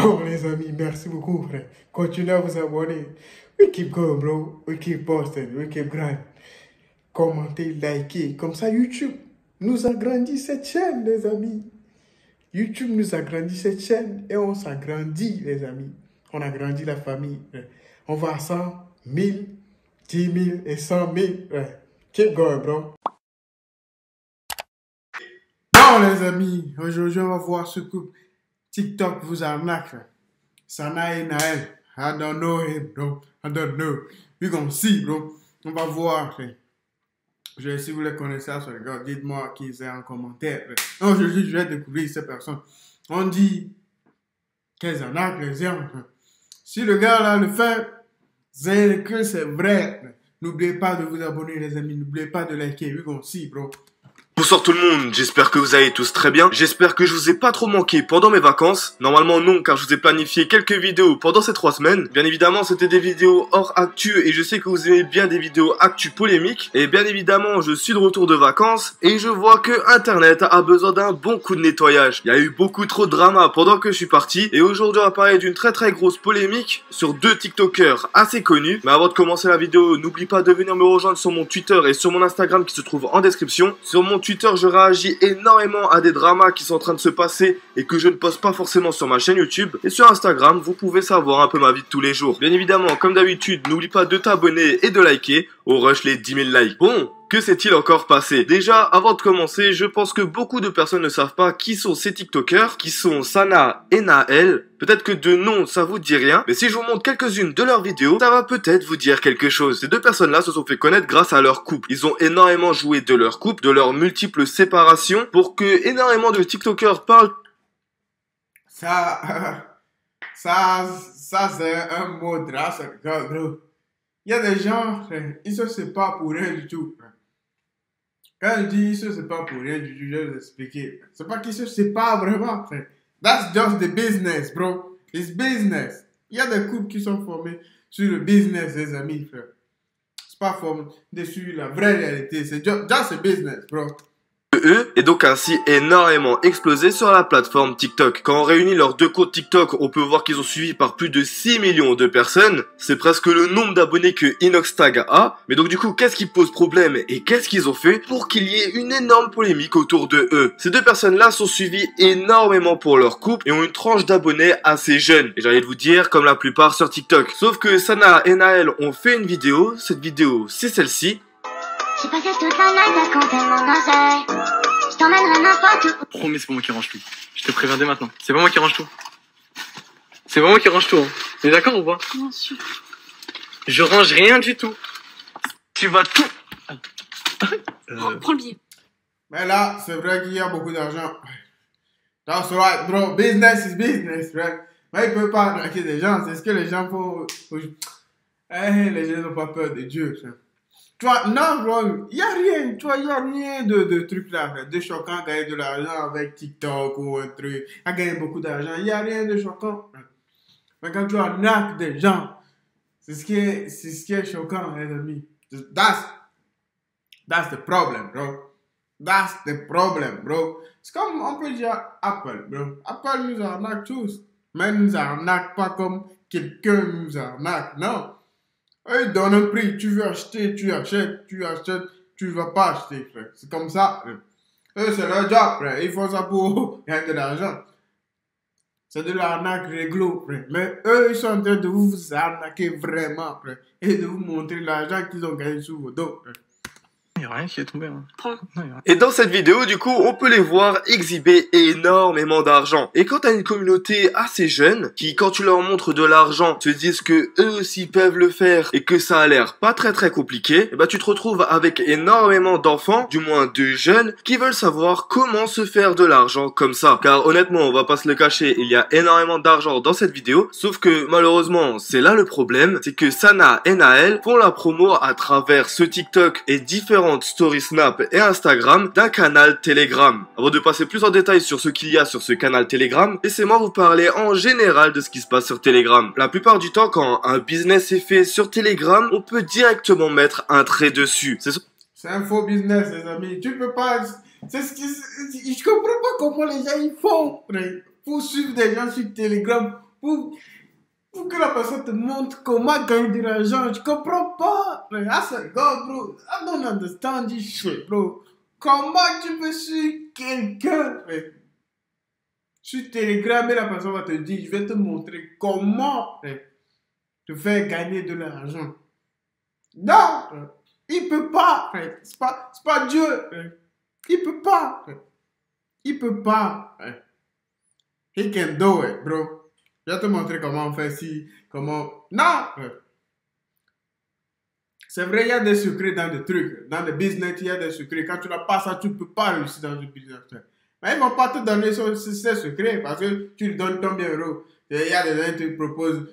Bon, les amis, merci beaucoup, frère. Continuez à vous abonner. We keep going, bro. We keep posting. We keep grind. Commentez, likez. Comme ça, YouTube nous agrandit cette chaîne, les amis. YouTube nous agrandit cette chaîne et on s'agrandit, les amis. On agrandit la famille. On va à 100, 1000, 10 000 et 100 000. Keep going, bro. Bon, les amis, aujourd'hui, on va voir ce que TikTok vous arnaque. Sana et Naël. I don't know him, bro. I don't know. We gonna see, bro. On va voir. Si vous les connaissez, dites-moi qui c'est en commentaire. Aujourd'hui, je vais découvrir ces personnes. On dit qu'elles arnaquent les gens. Si le gars là le fait, c'est que c'est vrai. N'oubliez pas de vous abonner, les amis. N'oubliez pas de liker. We gonna see, bro. Bonsoir tout le monde, j'espère que vous allez tous très bien. J'espère que je vous ai pas trop manqué pendant mes vacances. Normalement non, car je vous ai planifié quelques vidéos pendant ces 3 semaines. Bien évidemment, c'était des vidéos hors actu et je sais que vous aimez bien des vidéos actu polémiques. Et bien évidemment, je suis de retour de vacances et je vois que Internet a besoin d'un bon coup de nettoyage. Il y a eu beaucoup trop de drama pendant que je suis parti. Et aujourd'hui, on va parler d'une très grosse polémique sur 2 TikTokers assez connus. Mais avant de commencer la vidéo, n'oublie pas de venir me rejoindre sur mon Twitter et sur mon Instagram qui se trouve en description. Sur mon Twitter, je réagis énormément à des dramas qui sont en train de se passer et que je ne poste pas forcément sur ma chaîne YouTube. Et sur Instagram, vous pouvez savoir un peu ma vie de tous les jours. Bien évidemment, comme d'habitude, n'oublie pas de t'abonner et de liker. Au rush les 10 000 likes. Bon, que s'est-il encore passé? Déjà, avant de commencer, je pense que beaucoup de personnes ne savent pas qui sont ces TikTokers, qui sont Sana et Naël. Peut-être que de nom, ça vous dit rien, mais si je vous montre quelques-unes de leurs vidéos, ça va peut-être vous dire quelque chose. Ces 2 personnes-là se sont fait connaître grâce à leur couple. Ils ont énormément joué de leur couple, de leurs multiples séparations, pour que énormément de TikTokers parlent. Ça c'est un mot de race, gros. Il y a des gens, ils se séparent pour rien du tout. Quand je dis ils se séparent pour rien du tout, je vais vous expliquer. C'est pas qu'ils se séparent vraiment, frère. That's just the business, bro. It's business. Il y a des couples qui sont formés sur le business, les amis, frère. C'est pas formé sur la vraie réalité. C'est just a business, bro. Eux et donc ainsi énormément explosé sur la plateforme TikTok. Quand on réunit leurs 2 comptes TikTok, on peut voir qu'ils ont suivi par plus de 6 millions de personnes. C'est presque le nombre d'abonnés que Inoxtag a. Mais donc du coup, qu'est-ce qui pose problème et qu'est-ce qu'ils ont fait pour qu'il y ait une énorme polémique autour de eux? Ces 2 personnes-là sont suivies énormément pour leur couple et ont une tranche d'abonnés assez jeune. Et j'ai envie de vous dire, comme la plupart sur TikTok. Sauf que Sana et Naël ont fait une vidéo. Cette vidéo, c'est celle-ci. J'ai passé toute la night à compter mon oseille. Je t'emmènerai n'importe où. Promis, c'est pas moi qui range tout. Je te préviens dès maintenant. C'est pas moi qui range tout. C'est pas moi qui range tout. Hein. T'es d'accord ou pas? Bien sûr. Je range rien du tout. Tu vas tout. Prends le billet. Mais là, c'est vrai qu'il y a beaucoup d'argent. That's right, bro. Business is business, right? Mais il peut pas arnaquer des gens. C'est ce que les gens font. Les gens n'ont pas peur de Dieu, ça. Tu vois, non, bro, il n'y a rien, tu vois, il n'y a rien de truc là, frère, de choquant à gagner de l'argent avec TikTok ou un truc, à gagner beaucoup d'argent, il n'y a rien de choquant. Mais quand tu arnaques des gens, c'est ce qui est choquant, les amis. That's the problem, bro. That's the problem, bro. C'est comme, on peut dire Apple, bro. Apple nous arnaque tous, mais nous arnaque pas comme quelqu'un nous arnaque, non. Ils donnent un prix, tu veux acheter, tu achètes, tu ne vas pas acheter, frère. C'est comme ça, frère. Eux, c'est leur job, frère. Ils font ça pour gagner de l'argent. C'est de l'arnaque réglo, frère. Mais eux, ils sont en train de vous arnaquer vraiment, frère. Et de vous montrer l'argent qu'ils ont gagné sous vos dos, frère. Il n'y a rien qui est tombé. Hein. Et dans cette vidéo, du coup, on peut les voir exhiber énormément d'argent. Et quand t'as une communauté assez jeune, qui, quand tu leur montres de l'argent, se disent que eux aussi peuvent le faire et que ça a l'air pas très compliqué, et bah tu te retrouves avec énormément d'enfants, du moins de jeunes, qui veulent savoir comment se faire de l'argent comme ça. Car honnêtement, on va pas se le cacher, il y a énormément d'argent dans cette vidéo, sauf que malheureusement, c'est là le problème, c'est que Sana et Naël font la promo à travers ce TikTok et différents stories Snap et Instagram d'un canal Telegram. Avant de passer plus en détail sur ce qu'il y a sur ce canal Telegram, laissez-moi vous parler en général de ce qui se passe sur Telegram. La plupart du temps, quand un business est fait sur Telegram, on peut directement mettre un trait dessus. C'est un faux business, les amis. Tu peux pas... Je comprends pas comment les gens ils font pour suivre des gens sur Telegram pour que la personne te montre comment gagner de l'argent. Je comprends pas. I said, God, bro, I don't understand this shit, bro. Comment tu peux suivre quelqu'un? Sur Telegram, la personne va te dire, je vais te montrer comment te faire gagner de l'argent. Non, il peut pas. C'est pas Dieu. Il peut pas. Il peut pas. He can do it, bro. Je vais te montrer comment on fait ci, comment... Non! C'est vrai, il y a des secrets dans des trucs. Dans le business, il y a des secrets. Quand tu n'as pas ça, tu ne peux pas réussir dans le business. Mais ils ne vont pas te donner ces secrets parce que tu lui donnes combien d'euros. Il y a des gens qui te proposent,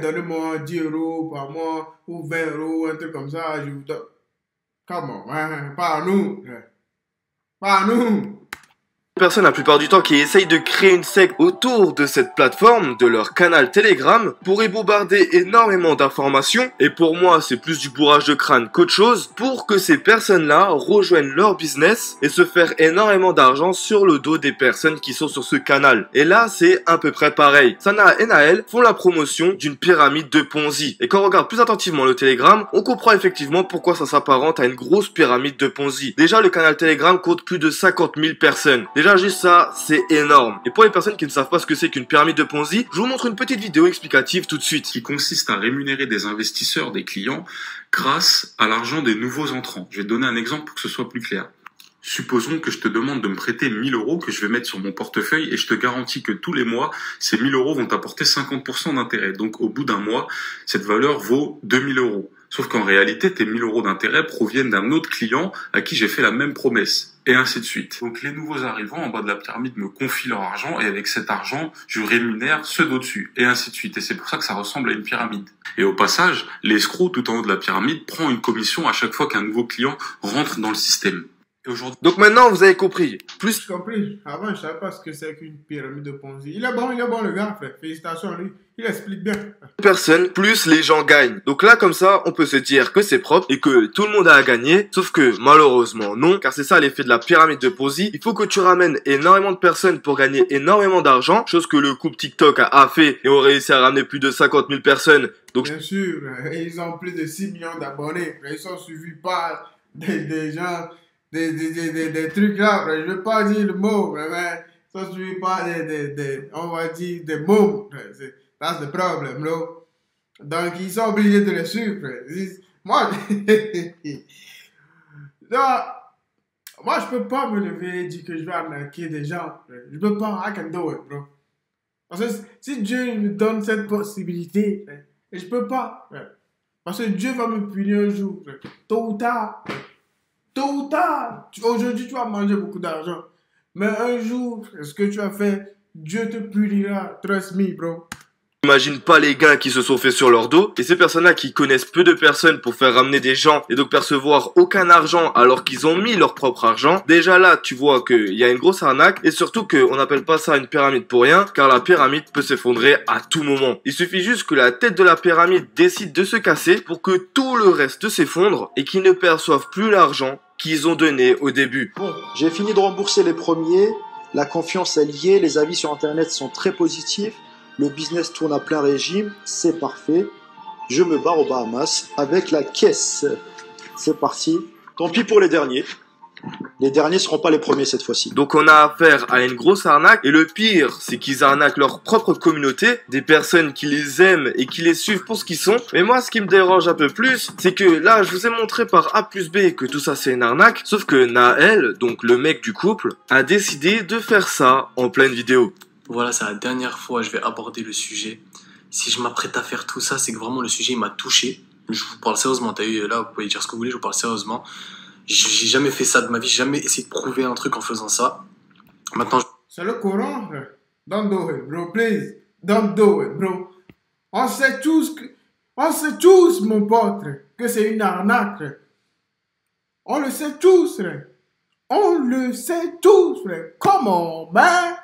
donne-moi 10 euros par mois ou 20 euros, un truc comme ça. Je vous donne. Comment? Pas à nous. Pas à nous. Personnes la plupart du temps qui essayent de créer une secte autour de cette plateforme, de leur canal Telegram, pour y bombarder énormément d'informations, et pour moi c'est plus du bourrage de crâne qu'autre chose, pour que ces personnes-là rejoignent leur business et se faire énormément d'argent sur le dos des personnes qui sont sur ce canal. Et là c'est à peu près pareil. Sana et Naël font la promotion d'une pyramide de Ponzi, et quand on regarde plus attentivement le Telegram, on comprend effectivement pourquoi ça s'apparente à une grosse pyramide de Ponzi. Déjà le canal Telegram compte plus de 50 000 personnes. Déjà juste ça, c'est énorme. Et pour les personnes qui ne savent pas ce que c'est qu'une pyramide de Ponzi, je vous montre une petite vidéo explicative tout de suite. Qui consiste à rémunérer des investisseurs, des clients, grâce à l'argent des nouveaux entrants. Je vais te donner un exemple pour que ce soit plus clair. Supposons que je te demande de me prêter 1000 euros que je vais mettre sur mon portefeuille et je te garantis que tous les mois, ces 1000 euros vont t'apporter 50% d'intérêt. Donc au bout d'un mois, cette valeur vaut 2000 euros. Sauf qu'en réalité, tes 1000 euros d'intérêt proviennent d'un autre client à qui j'ai fait la même promesse. Et ainsi de suite. Donc les nouveaux arrivants en bas de la pyramide me confient leur argent et avec cet argent, je rémunère ceux d'au-dessus. Et ainsi de suite. Et c'est pour ça que ça ressemble à une pyramide. Et au passage, l'escroc tout en haut de la pyramide prend une commission à chaque fois qu'un nouveau client rentre dans le système. Et aujourd'hui... Donc maintenant vous avez compris. Plus J'ai compris. Avant je savais pas ce que c'est qu'une pyramide de Ponzi. Il est bon le gars, frère. Félicitations à lui. Il explique bien. personnes, plus les gens gagnent. Donc là, comme ça, on peut se dire que c'est propre et que tout le monde a à gagner. Sauf que, malheureusement, non. Car c'est ça l'effet de la pyramide de Ponzi. Il faut que tu ramènes énormément de personnes pour gagner énormément d'argent. Chose que le couple TikTok a fait et ont réussi à ramener plus de 50 000 personnes. Donc, bien sûr, ils ont plus de 6 millions d'abonnés. Ils sont suivis par des gens, des trucs là. Je vais pas dire le mot, mais ils sont suivis par on va dire des mots. That's the problem, bro. Donc, ils sont obligés de les suivre. Moi, moi, je peux pas me lever et dire que je vais arnaquer des gens. Je peux pas. I can do it, bro. Parce que si Dieu me donne cette possibilité, et je peux pas. Parce que Dieu va me punir un jour. Tôt ou tard. Tôt ou tard. Aujourd'hui, tu vas manger beaucoup d'argent. Mais un jour, ce que tu as fait, Dieu te punira. Trust me, bro. Imagine pas les gains qui se sont faits sur leur dos. Et ces personnes-là qui connaissent peu de personnes pour faire ramener des gens et donc percevoir aucun argent alors qu'ils ont mis leur propre argent. Déjà là, tu vois qu'il y a une grosse arnaque et surtout qu'on n'appelle pas ça une pyramide pour rien car la pyramide peut s'effondrer à tout moment. Il suffit juste que la tête de la pyramide décide de se casser pour que tout le reste s'effondre et qu'ils ne perçoivent plus l'argent qu'ils ont donné au début. Bon, j'ai fini de rembourser les premiers. La confiance est liée. Les avis sur Internet sont très positifs. Le business tourne à plein régime, c'est parfait. Je me barre aux Bahamas avec la caisse. C'est parti. Tant pis pour les derniers. Les derniers seront pas les premiers cette fois-ci. Donc on a affaire à une grosse arnaque et le pire c'est qu'ils arnaquent leur propre communauté, des personnes qui les aiment et qui les suivent pour ce qu'ils sont. Mais moi ce qui me dérange un peu plus c'est que là je vous ai montré par A plus B que tout ça c'est une arnaque. Sauf que Naël, donc le mec du couple, a décidé de faire ça en pleine vidéo. Voilà, c'est la dernière fois que je vais aborder le sujet. Si je m'apprête à faire tout ça, c'est que vraiment le sujet il m'a touché. Je vous parle sérieusement, t'as eu là, vous pouvez dire ce que vous voulez, je vous parle sérieusement. J'ai jamais fait ça de ma vie, j'ai jamais essayé de prouver un truc en faisant ça. Maintenant, c'est le Coran, frère. Don't do it, bro, please. Don't do it, bro. On sait tous, mon pote, que c'est une arnaque, frère. On le sait tous, frère. On le sait tous, frère. Comment, man?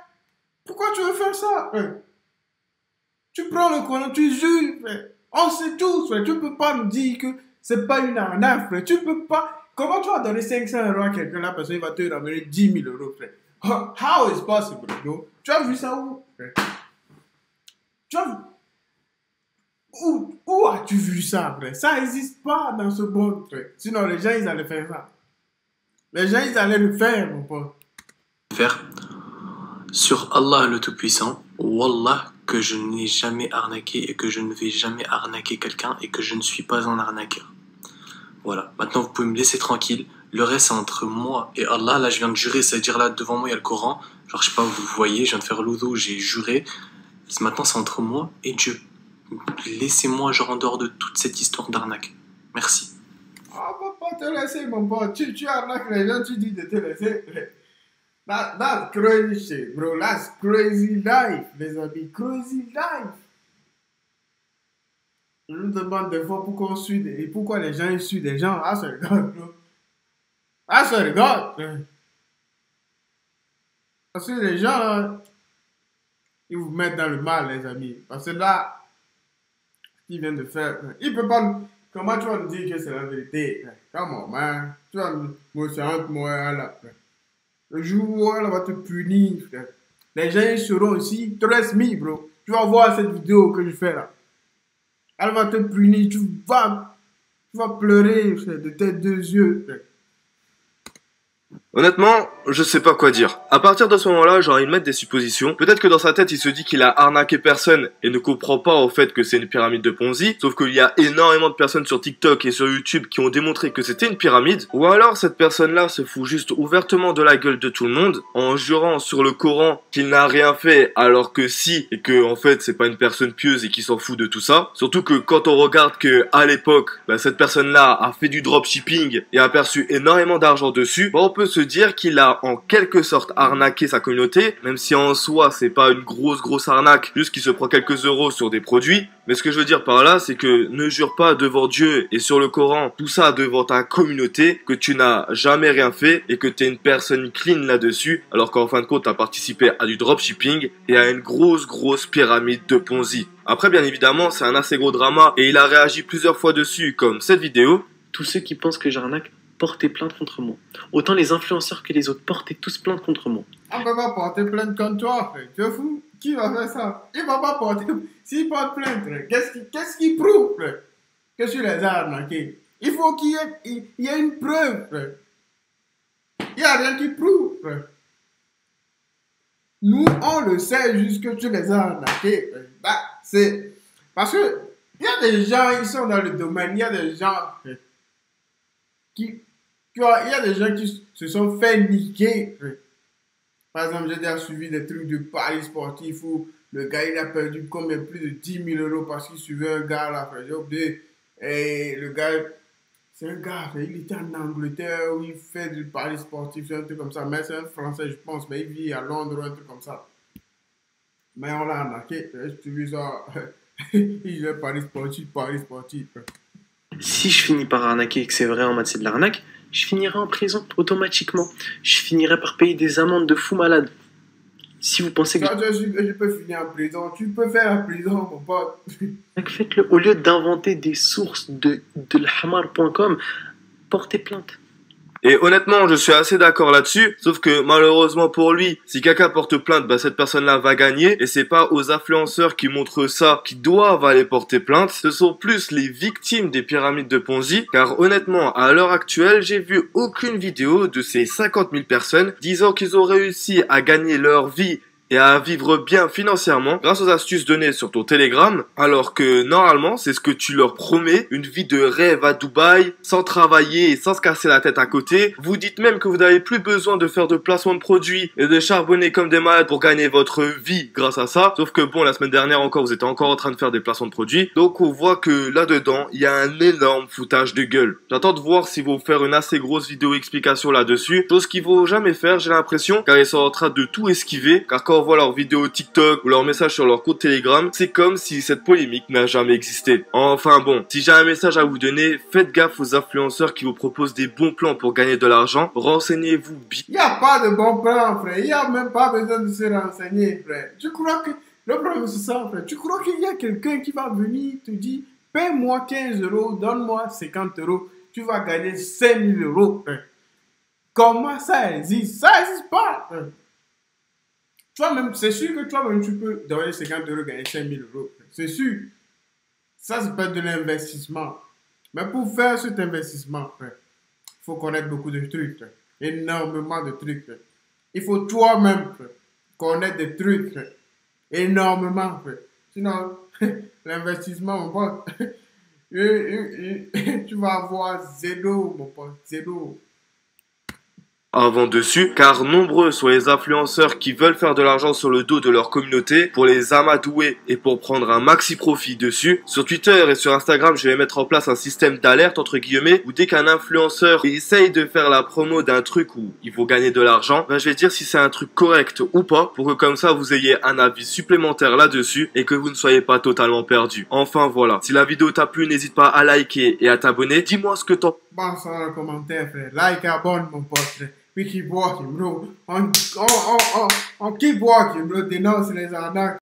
Pourquoi tu veux faire ça, frère? Tu prends le Coran, tu jures, frère. On sait tous, frère. Tu peux pas me dire que c'est pas une arnaque, frère. Tu peux pas. Comment tu vas donner 500 € à quelqu'un là parce qu'il va te ramener 10 000 €, frère? How is possible, bro? Tu as vu ça où, frère? Où as-tu vu ça, frère? Ça n'existe pas dans ce monde, frère. Sinon, les gens, ils allaient faire ça. Les gens, ils allaient le faire, mon pote. Faire sur Allah le Tout-Puissant, Wallah, que je n'ai jamais arnaqué et que je ne vais jamais arnaquer quelqu'un et que je ne suis pas un arnaqueur. Voilà, maintenant vous pouvez me laisser tranquille. Le reste, c'est entre moi et Allah. Là, je viens de jurer, c'est-à-dire là, devant moi, il y a le Coran. Genre, je sais pas, vous voyez, je viens de faire l'oudou, j'ai juré. Maintenant, c'est entre moi et Dieu. Laissez-moi, genre, en dehors de toute cette histoire d'arnaque. Merci. Ah, on va pas te laisser, mon pote. Tu arnaques les gens, tu dis de te laisser. That's crazy shit, bro. That's crazy life, les amis. Crazy life. Je me demande des fois pourquoi on suit et pourquoi les gens ils suivent des gens. Ah, ça regarde, bro. Ah, ça regarde. Parce que les gens, là, ils vous mettent dans le mal, les amis. Parce que là, ce qu'ils viennent de faire, ils peuvent pas. Comment tu vas nous dire que c'est la vérité? Comment, man? Tu vas me faire moi là. Le jour où elle va te punir, frère. Les gens ils seront ici. Trust me, bro. Tu vas voir cette vidéo que je fais là. Elle va te punir. Tu vas pleurer, frère, de tes deux yeux, frère. Honnêtement, je sais pas quoi dire. À partir de ce moment-là, j'ai envie de mettre des suppositions. Peut-être que dans sa tête, il se dit qu'il a arnaqué personne et ne comprend pas au fait que c'est une pyramide de Ponzi. Sauf qu'il y a énormément de personnes sur TikTok et sur YouTube qui ont démontré que c'était une pyramide. Ou alors, cette personne-là se fout juste ouvertement de la gueule de tout le monde en jurant sur le Coran qu'il n'a rien fait alors que si, et que en fait, c'est pas une personne pieuse et qui s'en fout de tout ça. Surtout que quand on regarde que à l'époque, cette personne-là a fait du dropshipping et a perçu énormément d'argent dessus, on peut se dire qu'il a en quelque sorte arnaqué sa communauté, même si en soi c'est pas une grosse arnaque, juste qu'il se prend quelques euros sur des produits. Mais ce que je veux dire par là, c'est que ne jure pas devant Dieu et sur le Coran, tout ça devant ta communauté, que tu n'as jamais rien fait et que t'es une personne clean là-dessus, alors qu'en fin de compte t'as participé à du dropshipping et à une grosse pyramide de Ponzi. Après bien évidemment c'est un assez gros drama et il a réagi plusieurs fois dessus comme cette vidéo. Tous ceux qui pensent que j'arnaque, portez plainte contre moi. Autant les influenceurs que les autres, portez tous plainte contre moi. On peut pas porter plainte contre toi, frère. Tu es fou? Qui va faire ça? Il va pas porter. S'il porte plainte, frère, qu'est-ce qu'il prouve, frère? Que tu les as arnaqués. Il faut qu'il y ait une preuve, frère. Il n'y a rien qui prouve, frère. Nous, on le sait juste que tu les as arnaqués, frère. Bah, c'est. Parce que il y a des gens, ils sont dans le domaine, il y a des gens, frère, il y a des gens qui se sont fait niquer. Par exemple, j'ai déjà suivi des trucs de paris sportifs où le gars il a perdu combien, plus de 10 000 euros parce qu'il suivait un gars là. J'ai oublié. Et le gars, c'est un gars, il était en Angleterre où il fait du paris sportif, un truc comme ça. Mais c'est un Français, je pense, mais il vit à Londres, un truc comme ça. Mais on l'a arnaqué. Tu vu ça? Il est paris sportif. Si je finis par arnaquer et que c'est vrai en mode c'est de l'arnaque, je finirai en prison automatiquement. Je finirai par payer des amendes de fou malade. Si vous pensez que... Je peux finir en prison. Tu peux faire en prison, mon pote. Faites-le. Au lieu d'inventer des sources de l'hamar.com, portez plainte. Et honnêtement, je suis assez d'accord là-dessus, sauf que malheureusement pour lui, si quelqu'un porte plainte, cette personne-là va gagner, et c'est pas aux influenceurs qui montrent ça qui doivent aller porter plainte, ce sont plus les victimes des pyramides de Ponzi, car honnêtement, à l'heure actuelle, j'ai vu aucune vidéo de ces 50 000 personnes disant qu'ils ont réussi à gagner leur vie et à vivre bien financièrement grâce aux astuces données sur ton Telegram, alors que normalement c'est ce que tu leur promets, une vie de rêve à Dubaï, sans travailler et sans se casser la tête à côté. Vous dites même que vous n'avez plus besoin de faire de placement de produits et de charbonner comme des malades pour gagner votre vie grâce à ça, sauf que bon, la semaine dernière encore vous étiez encore en train de faire des placements de produits, donc on voit que là-dedans il y a un énorme foutage de gueule. J'attends de voir s'ils vont faire une assez grosse vidéo explication là-dessus, chose qu'ils vont jamais faire j'ai l'impression, car ils sont en train de tout esquiver, car quand on voit leurs vidéos TikTok ou leurs messages sur leur compte Telegram, c'est comme si cette polémique n'a jamais existé. Enfin bon, si j'ai un message à vous donner, faites gaffe aux influenceurs qui vous proposent des bons plans pour gagner de l'argent, renseignez-vous bien. Il n'y a pas de bons plans, frère, il n'y a même pas besoin de se renseigner, frère. Tu crois que, le problème c'est ça, frère, tu crois qu'il y a quelqu'un qui va venir te dire, paie-moi 15 euros, donne-moi 50 euros, tu vas gagner 5 000 euros, frère. Comment ça existe? Ça n'existe pas, frère. Toi-même, c'est sûr que toi-même, tu peux donner 50 euros, gagner 5 000 euros. C'est sûr. Ça s'appelle de l'investissement. Mais pour faire cet investissement, il faut connaître beaucoup de trucs, énormément de trucs. Il faut toi-même connaître des trucs, énormément. Sinon, l'investissement, mon pote, tu vas avoir zéro, mon pote, zéro. Avant dessus, car nombreux sont les influenceurs qui veulent faire de l'argent sur le dos de leur communauté pour les amadouer et pour prendre un maxi profit dessus. Sur Twitter et sur Instagram, je vais mettre en place un système d'alerte entre guillemets où dès qu'un influenceur essaye de faire la promo d'un truc où il faut gagner de l'argent, ben je vais dire si c'est un truc correct ou pas pour que comme ça vous ayez un avis supplémentaire là-dessus et que vous ne soyez pas totalement perdu. Enfin voilà, si la vidéo t'a plu, n'hésite pas à liker et à t'abonner. Dis-moi ce que t'en Pense dans le commentaire, frère. Like, abonne, mon pote, frère. We keep walking, bro. On keep walking, bro. Dénonce les arnaques.